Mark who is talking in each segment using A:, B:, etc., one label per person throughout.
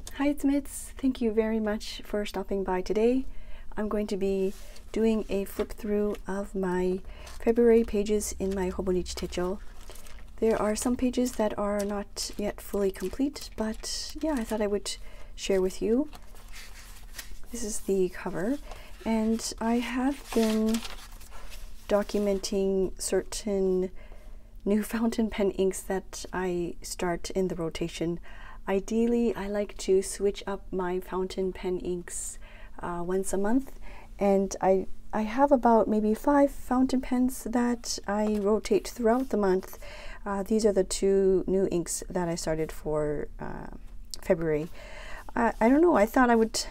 A: Hi, it's Mitz. Thank you very much for stopping by today. I'm going to be doing a flip through of my February pages in my Hobonichi Techo. There are some pages that are not yet fully complete, but yeah, I thought I would share with you. This is the cover, and I have been documenting certain new fountain pen inks that I start in the rotation. Ideally, I like to switch up my fountain pen inks once a month, and I have about maybe 5 fountain pens that I rotate throughout the month. These are the 2 new inks that I started for February. I don't know, I thought I would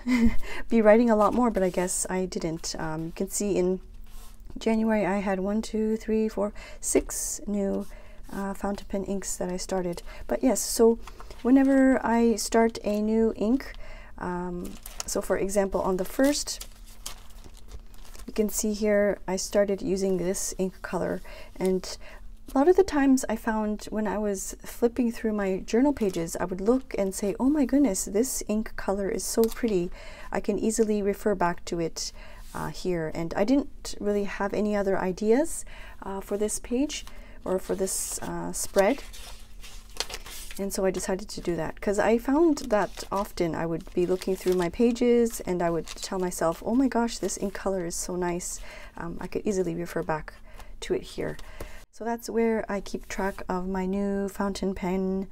A: be writing a lot more, but I guess I didn't. You can see in January I had 6 new fountain pen inks that I started. But yes, so whenever I start a new ink, so for example on the first, you can see here I started using this ink color, and a lot of the times I found when I was flipping through my journal pages, I would look and say, oh my goodness, this ink color is so pretty. I can easily refer back to it here, and I didn't really have any other ideas for this page or for this spread, and so I decided to do that because I found that often I would be looking through my pages and I would tell myself, oh my gosh, this ink color is so nice. I could easily refer back to it here. So that's where I keep track of my new fountain pen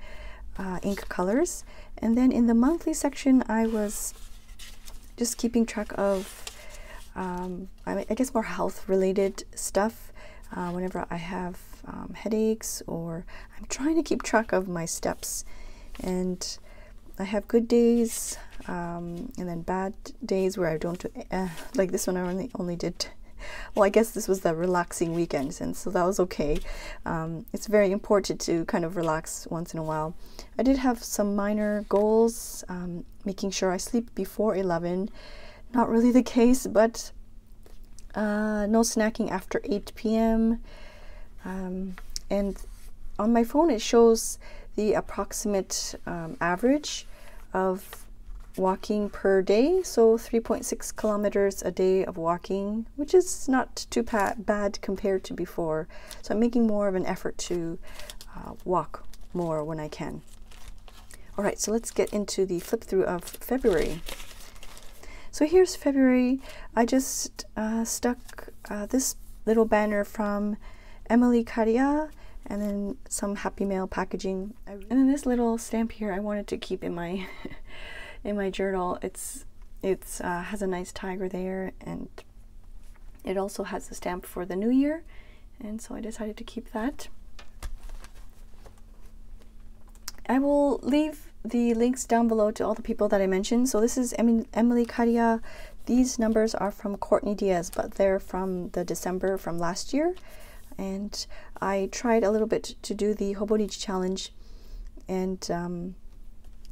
A: ink colors. And then in the monthly section, I was just keeping track of I guess more health related stuff. Whenever I have headaches, or I'm trying to keep track of my steps, and I have good days and then bad days where I don't do, like this one I only did, well, I guess this was the relaxing weekend, and so that was okay. It's very important to kind of relax once in a while. I did have some minor goals, making sure I sleep before 11. Not really the case, but no snacking after 8 p.m. And on my phone it shows the approximate average of walking per day, so 3.6 kilometers a day of walking, which is not too bad compared to before. So I'm making more of an effort to walk more when I can. All right, so let's get into the flip through of February. So here's February. I just stuck this little banner from Emily Caria, and then some Happy Mail packaging. And then this little stamp here I wanted to keep in my in my journal. It's has a nice tiger there, and it also has a stamp for the new year, and so I decided to keep that. I will leave the links down below to all the people that I mentioned. So this is Emily Caria. These numbers are from Courtney Diaz, but they're from the December from last year. And I tried a little bit to do the Hobonichi challenge, and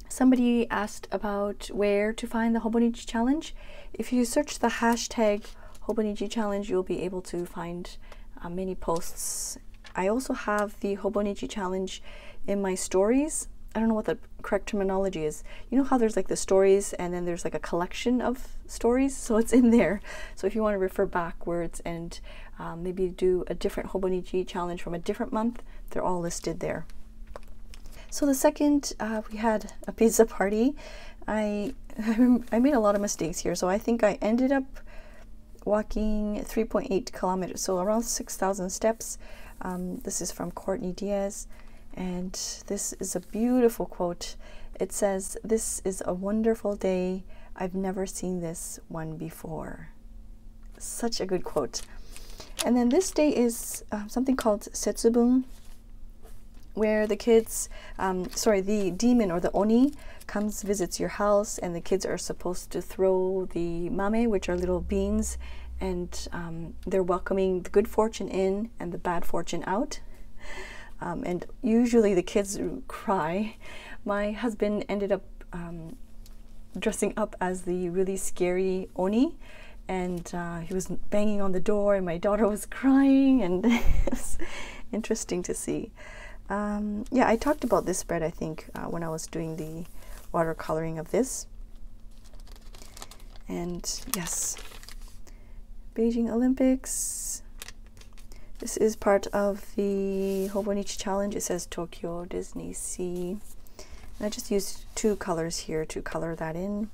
A: somebody asked about where to find the Hobonichi challenge. If you search the hashtag Hobonichi challenge, you'll be able to find many posts. I also have the Hobonichi challenge in my stories. I don't know what the correct terminology is. You know how there's like the stories and then there's like a collection of stories? So it's in there. So if you want to refer backwards and maybe do a different Hobonichi challenge from a different month, they're all listed there. So the second, we had a pizza party. I made a lot of mistakes here. So I think I ended up walking 3.8 kilometers, so around 6,000 steps. This is from Courtney Diaz. And this is a beautiful quote. It says, "This is a wonderful day. I've never seen this one before." Such a good quote. And then this day is something called Setsubun, where the kids, the demon or the Oni comes, visits your house, and the kids are supposed to throw the mame, which are little beans, and they're welcoming the good fortune in and the bad fortune out. And usually the kids cry. My husband ended up dressing up as the really scary Oni, and he was banging on the door, and my daughter was crying, and it was interesting to see. Yeah, I talked about this spread, I think, when I was doing the watercoloring of this. And yes, Beijing Olympics. This is part of the Hobonichi challenge. It says Tokyo Disney Sea. And I just used 2 colors here to color that in.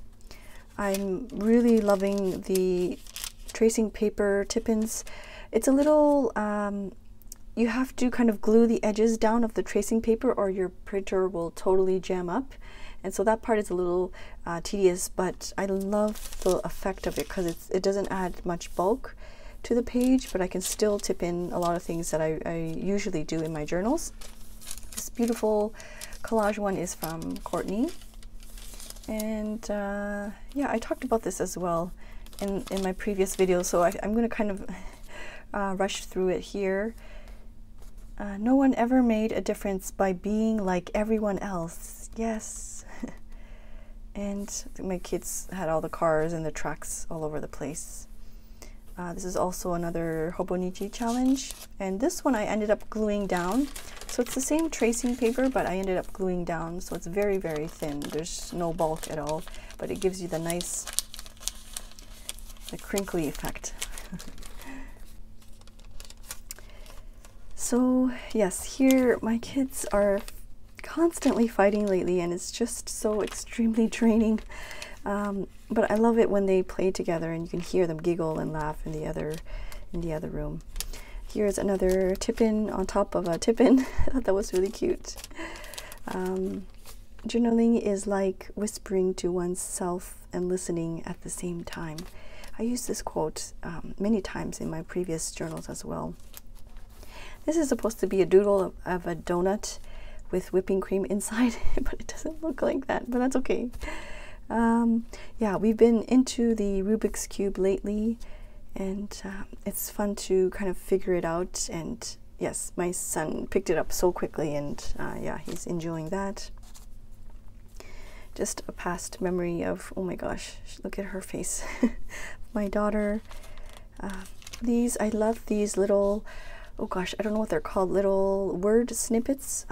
A: I'm really loving the tracing paper tip-ins. It's a little, you have to kind of glue the edges down of the tracing paper or your printer will totally jam up. And so that part is a little tedious, but I love the effect of it because it doesn't add much bulk to the page, but I can still tip in a lot of things that I usually do in my journals. This beautiful collage one is from Courtney. And yeah, I talked about this as well in my previous video, so I'm going to kind of rush through it here. No one ever made a difference by being like everyone else. Yes. And my kids had all the cars and the trucks all over the place. This is also another Hobonichi challenge, and this one I ended up gluing down. So it's the same tracing paper, but I ended up gluing down, so it's very, very thin. There's no bulk at all, but it gives you the nice, the crinkly effect. So yes, here my kids are constantly fighting lately, and it's just so extremely draining. But I love it when they play together and you can hear them giggle and laugh in the other room. Here's another tip-in on top of a tip-in. I thought that was really cute. Journaling is like whispering to oneself and listening at the same time. I used this quote many times in my previous journals as well. This is supposed to be a doodle of a donut with whipping cream inside, but it doesn't look like that, but that's okay. Yeah, we've been into the Rubik's Cube lately, and it's fun to kind of figure it out. And yes, my son picked it up so quickly, and yeah, he's enjoying that. Just a past memory of, oh my gosh, look at her face. My daughter. I love these little, oh gosh, I don't know what they're called, little word snippets.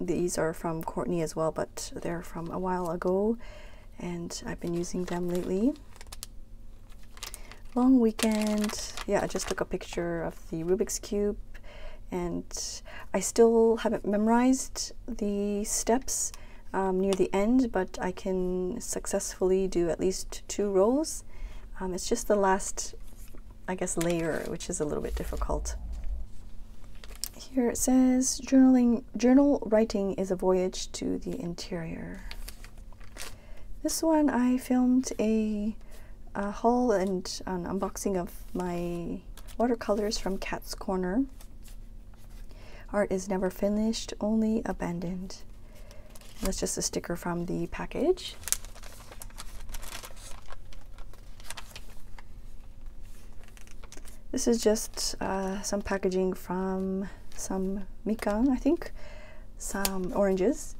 A: These are from Courtney as well, but they're from a while ago, and I've been using them lately. Long weekend. Yeah, I just took a picture of the Rubik's Cube, and I still haven't memorized the steps near the end, but I can successfully do at least 2 rows. It's just the last, I guess, layer, which is a little bit difficult. Here it says, journal writing is a voyage to the interior. This one I filmed a haul and an unboxing of my watercolors from Cat's Corner. Art is never finished, only abandoned. That's just a sticker from the package. This is just some packaging from some mikan, I think, some oranges,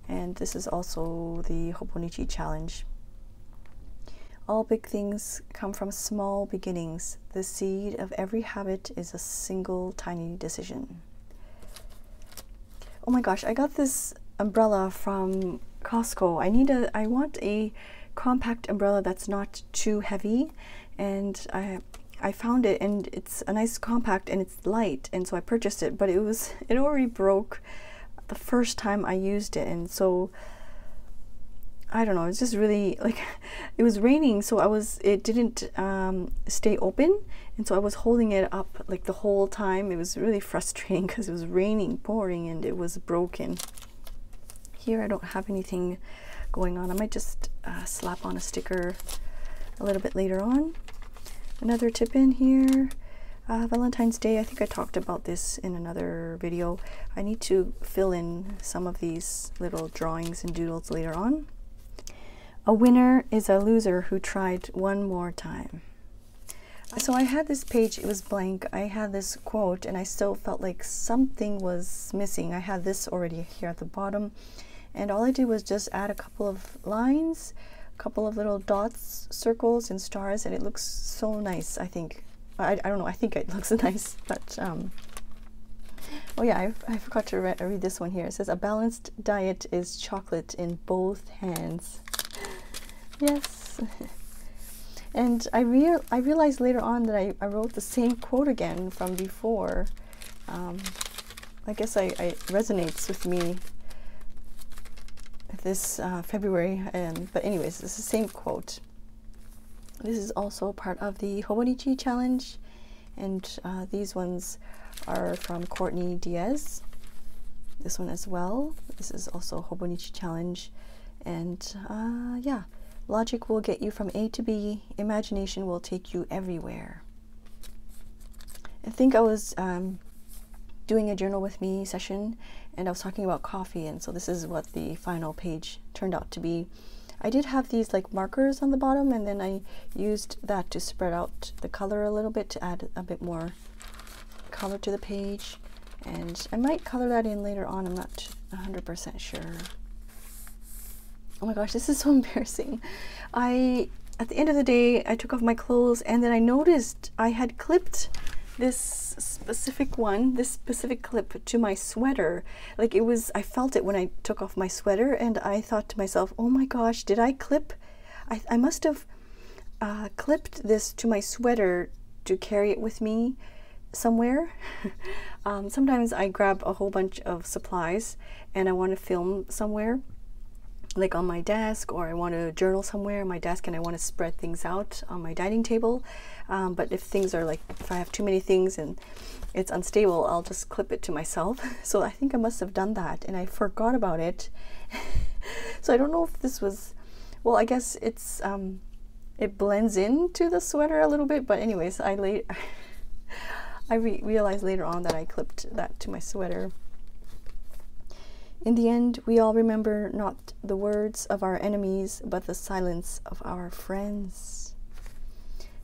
A: and this is also the Hobonichi challenge. All big things come from small beginnings. The seed of every habit is a single tiny decision. Oh my gosh, I got this umbrella from Costco. I want a compact umbrella that's not too heavy, and I found it, and it's a nice compact and it's light, and so I purchased it, but it already broke the first time I used it, and so I don't know, it's just really, like, it was raining, so it didn't stay open, and so I was holding it up like the whole time. It was really frustrating because it was raining, pouring, and it was broken. Here I don't have anything going on. I might just slap on a sticker a little bit later on. Another tip in here, Valentine's Day. I think I talked about this in another video. I need to fill in some of these little drawings and doodles later on. A winner is a loser who tried one more time. So I had this page, it was blank. I had this quote, and I still felt like something was missing. I had this already here at the bottom, and all I did was just add a couple of lines, couple of little dots, circles, and stars, and it looks so nice. I think I don't know, I think it looks nice, but Oh yeah, I forgot to read this one here. It says, a balanced diet is chocolate in both hands. Yes. And I realized later on that I wrote the same quote again from before. I guess it resonates with me this February. But anyways, it's the same quote. This is also part of the Hobonichi challenge. And these ones are from Courtney Diaz. This one as well. This is also Hobonichi challenge. And yeah, logic will get you from A to B. Imagination will take you everywhere. I think I was doing a journal with me session, and I was talking about coffee, and so this is what the final page turned out to be. I did have these like markers on the bottom, and then I used that to spread out the color a little bit to add a bit more color to the page. And I might color that in later on, I'm not 100% sure. Oh my gosh, this is so embarrassing. At the end of the day, I took off my clothes, and then I noticed I had clipped this specific clip to my sweater. Like it was, I felt it when I took off my sweater, and I thought to myself, oh my gosh, did I clip? I must have clipped this to my sweater to carry it with me somewhere. Sometimes I grab a whole bunch of supplies and I want to film somewhere, like on my desk, or I want to journal somewhere on my desk and I want to spread things out on my dining table. But if things are like, if I have too many things and it's unstable, I'll just clip it to myself. So I think I must have done that and I forgot about it. So I don't know if this was, well, I guess it's it blends into the sweater a little bit, but anyways, I realized later on that I clipped that to my sweater. In the end, we all remember not the words of our enemies, but the silence of our friends.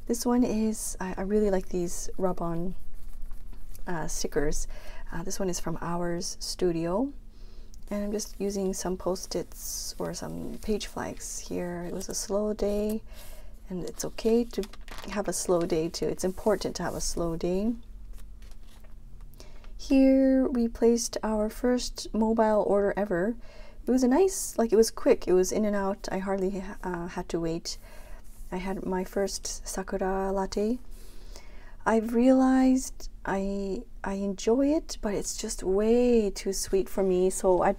A: This one is, I really like these rub-on stickers. This one is from Hours Studio. And I'm just using some post-its or some page flags here. It was a slow day, and it's okay to have a slow day too. It's important to have a slow day. Here we placed our first mobile order ever. It was a nice, like it was quick, it was in and out. I hardly had to wait. I had my first sakura latte. I've realized I enjoy it, but it's just way too sweet for me. So I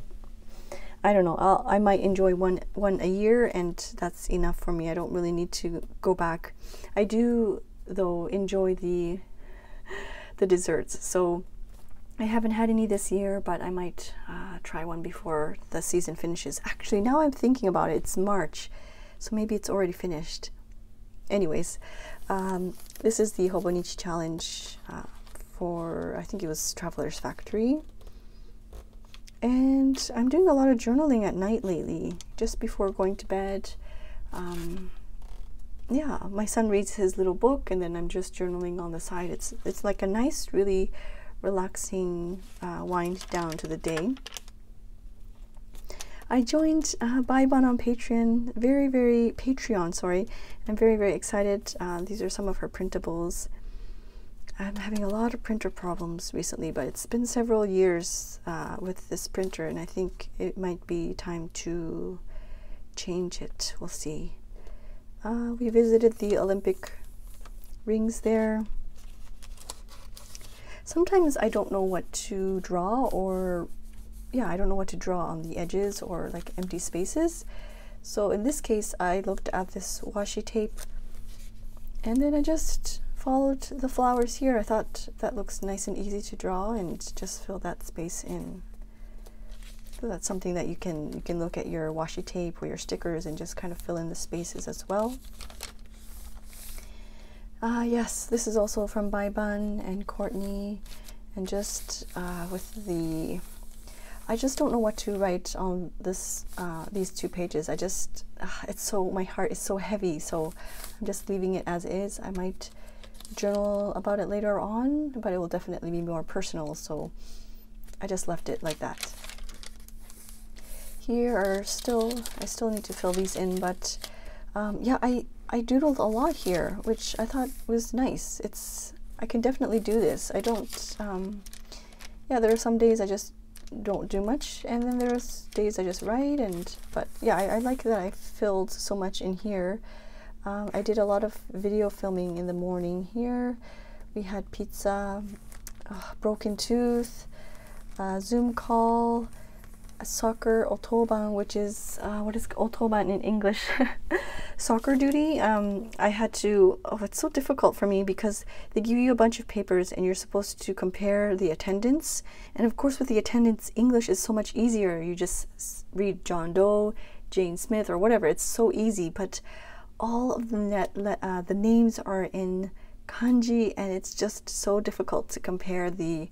A: don't know, I might enjoy one a year, and that's enough for me. I don't really need to go back. I do though enjoy the desserts. So I haven't had any this year, but I might try one before the season finishes. Actually, now I'm thinking about it, it's March, so maybe it's already finished. Anyways, this is the Hobonichi challenge for, I think it was Traveler's Factory. And I'm doing a lot of journaling at night lately, just before going to bed. Yeah, my son reads his little book, and then I'm just journaling on the side. It's like a nice, really relaxing wind down to the day. I joined Baiban on Patreon, Patreon, sorry. I'm very excited. These are some of her printables. I'm having a lot of printer problems recently, but it's been several years with this printer, and I think it might be time to change it. We'll see. We visited the Olympic rings there. Sometimes I don't know what to draw, or yeah, I don't know what to draw on the edges or like empty spaces. So in this case, I looked at this washi tape, and then I just followed the flowers here. I thought that looks nice and easy to draw, and just fill that space in. So that's something that you can look at your washi tape or your stickers and just kind of fill in the spaces as well. Yes, this is also from Baiban and Courtney, and just with the, I just don't know what to write on this these two pages. I just, it's so, my heart is so heavy, so I'm just leaving it as is. I might journal about it later on, but it will definitely be more personal, so I just left it like that. Here are I still need to fill these in, but yeah, I doodled a lot here, which I thought was nice. I can definitely do this. I don't, yeah, there are some days I just don't do much, and then there's days I just write. But yeah, I like that I filled so much in here. I did a lot of video filming in the morning here. We had pizza, broken tooth, Zoom call, a soccer otoban, which is what is otoban in English? Soccer duty. I had to, it's so difficult for me because they give you a bunch of papers and you're supposed to compare the attendance. And of course with the attendance, English is so much easier. You just read John Doe, Jane Smith, or whatever. It's so easy. But all of the names are in kanji, and it's just so difficult to compare the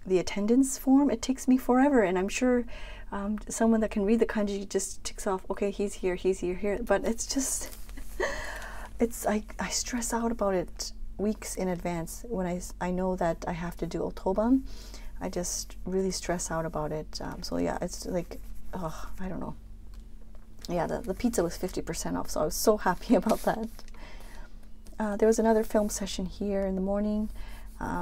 A: attendance form. It takes me forever, and I'm sure someone that can read the kanji just ticks off, okay, he's here, here. But it's just, I stress out about it weeks in advance. When I know that I have to do otoban, I just really stress out about it. So yeah, it's like, I don't know. Yeah, the pizza was 50% off, so I was so happy about that. There was another film session here in the morning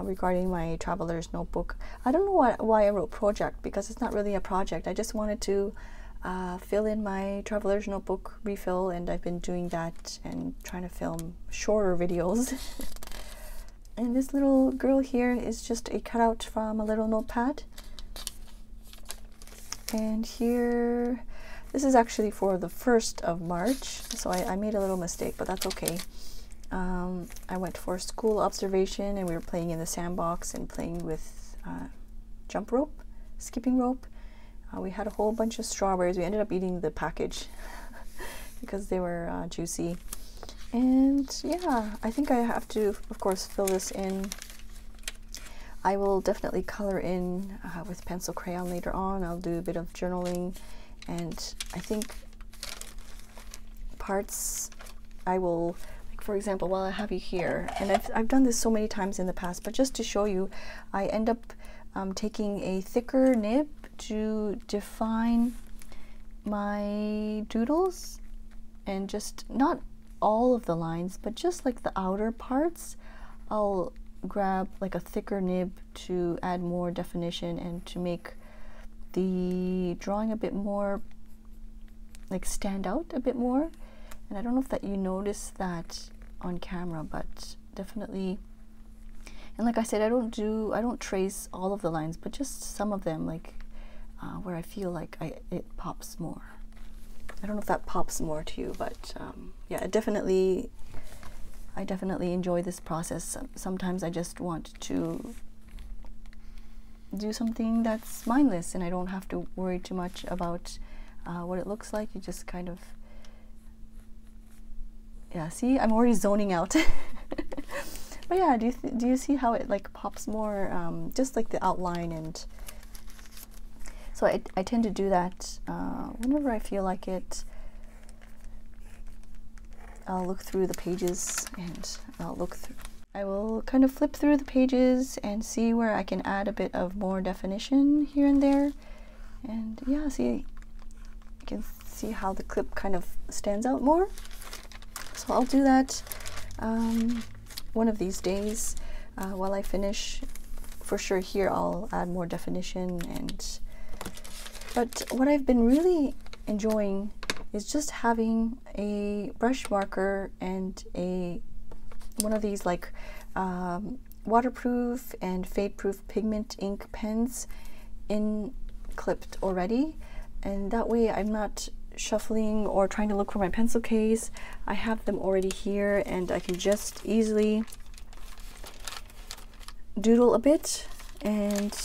A: regarding my traveler's notebook. I don't know why I wrote project, because it's not really a project. I just wanted to fill in my traveler's notebook refill, and I've been doing that and trying to film shorter videos. And this little girl here is just a cutout from a little notepad. And here, this is actually for the 1st of March, so I made a little mistake, but that's okay. I went for school observation, and we were playing in the sandbox and playing with jump rope, skipping rope. We had a whole bunch of strawberries. We ended up eating the package because they were juicy. And yeah, I think I have to, of course, fill this in. I will definitely color in with pencil crayon later on. I'll do a bit of journaling, and I think parts I will, for example, while I have you here, and I've done this so many times in the past, but just to show you, I end up taking a thicker nib to define my doodles, and just not all of the lines, but just like the outer parts. I'll grab like a thicker nib to add more definition and to make the drawing a bit more like stand out a bit more. And I don't know if that you notice that on camera, but definitely. And like I said, I don't trace all of the lines, but just some of them, like where I feel like it pops more. I don't know if that pops more to you, but yeah, I definitely enjoy this process. Sometimes I just want to do something that's mindless, and I don't have to worry too much about what it looks like. You just kind of, yeah, see, I'm already zoning out. But yeah, do you see how it like pops more, just like the outline? And so I tend to do that whenever I feel like it. I'll look through the pages, and I will kind of flip through the pages and see where I can add a bit of more definition here and there. And yeah, see, you can see how the clip kind of stands out more. So I'll do that one of these days while I finish. For sure here I'll add more definition. But what I've been really enjoying is just having a brush marker and one of these like waterproof and fade-proof pigment ink pens clipped already, and that way I'm not shuffling or trying to look for my pencil case. I have them already here, and I can just easily doodle a bit, and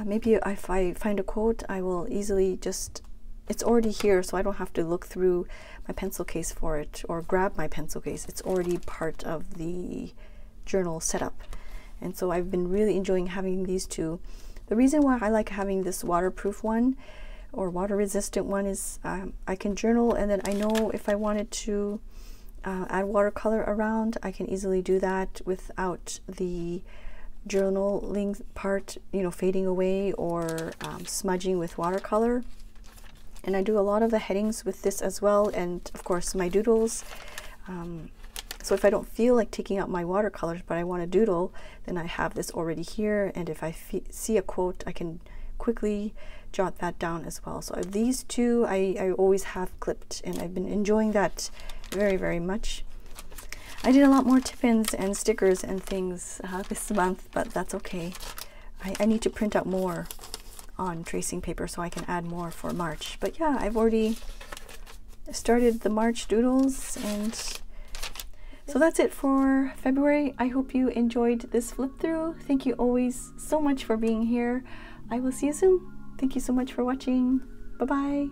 A: maybe if I find a quote, I will easily just, it's already here, so I don't have to look through my pencil case for it or grab my pencil case. It's already part of the journal setup. And so I've been really enjoying having these two. The reason why I like having this waterproof one or water resistant one is I can journal, and then I know if I wanted to add watercolor around, I can easily do that without the journaling part, you know, fading away or smudging with watercolor. And I do a lot of the headings with this as well, and of course my doodles. So if I don't feel like taking out my watercolors, but I want to doodle, then I have this already here, and if I see a quote, I can quickly jot that down as well. So these two I always have clipped, and I've been enjoying that very, very much. I did a lot more tip-ins and stickers and things this month, but that's okay. I need to print out more on tracing paper so I can add more for March. But yeah, I've already started the March doodles, and so that's it for February. I hope you enjoyed this flip through. Thank you always so much for being here. I will see you soon. Thank you so much for watching. Bye-bye.